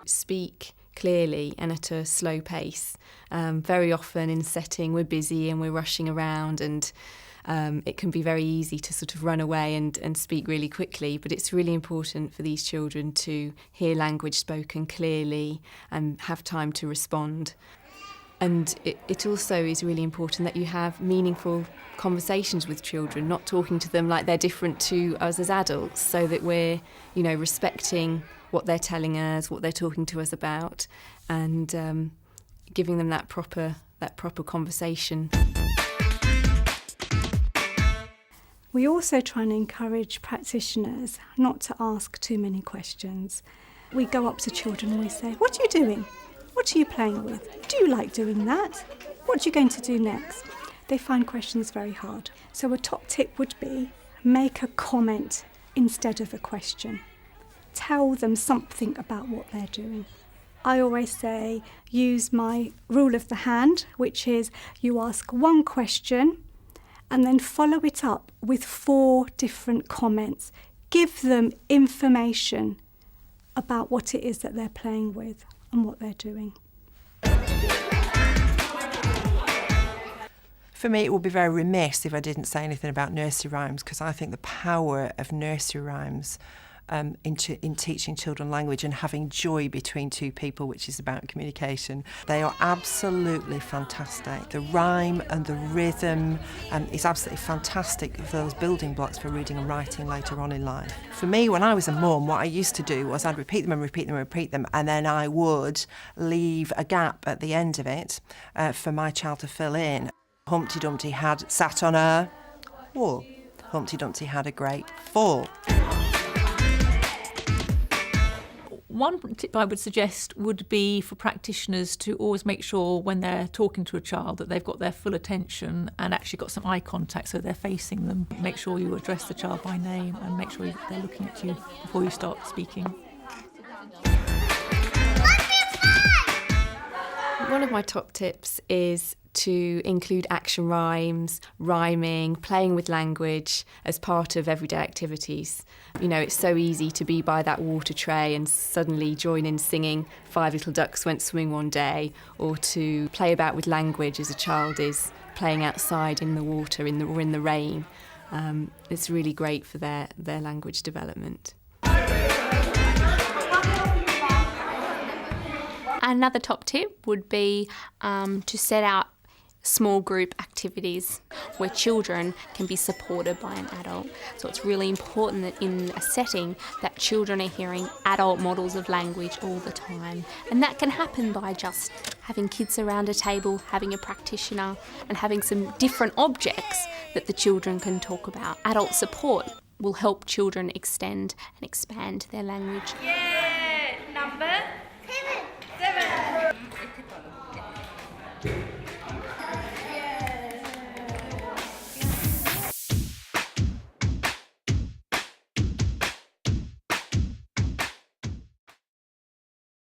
Speak clearly and at a slow pace. Very often in setting we're busy and we're rushing around, and it can be very easy to sort of run away and speak really quickly, but it's really important for these children to hear language spoken clearly and have time to respond. And it also is really important that you have meaningful conversations with children, not talking to them like they're different to us as adults, so that we're, respecting what they're telling us, what they're talking to us about, and giving them that proper conversation. We also try and encourage practitioners not to ask too many questions. We go up to children and we say, "What are you doing? What are you playing with? Do you like doing that? What are you going to do next?" They find questions very hard. So a top tip would be, make a comment instead of a question. Tell them something about what they're doing. I always say, use my rule of the hand, which is you ask one question and then follow it up with 4 different comments. Give them information about what it is that they're playing with and what they're doing. For me, it would be very remiss if I didn't say anything about nursery rhymes, because I think the power of nursery rhymes in teaching children language and having joy between two people, which is about communication. They are absolutely fantastic. The rhyme and the rhythm is absolutely fantastic for those building blocks for reading and writing later on in life. For me, when I was a mum, what I used to do was I'd repeat them and repeat them and repeat them, and then I would leave a gap at the end of it for my child to fill in. Humpty Dumpty had sat on a wall. Humpty Dumpty had a great fall. One tip I would suggest would be for practitioners to always make sure when they're talking to a child that they've got their full attention and actually got some eye contact so they're facing them. Make sure you address the child by name and make sure they're looking at you before you start speaking. One of my top tips is to include action rhymes, rhyming, playing with language as part of everyday activities. It's so easy to be by that water tray and suddenly join in singing Five Little Ducks Went Swimming One Day, or to play about with language as a child is playing outside in the water or in the rain. It's really great for their language development. Another top tip would be to set out small group activities where children can be supported by an adult. So it's really important that in a setting that children are hearing adult models of language all the time. And that can happen by just having kids around a table, having a practitioner, and having some different objects that the children can talk about. Adult support will help children extend and expand their language. Yeah, number 7.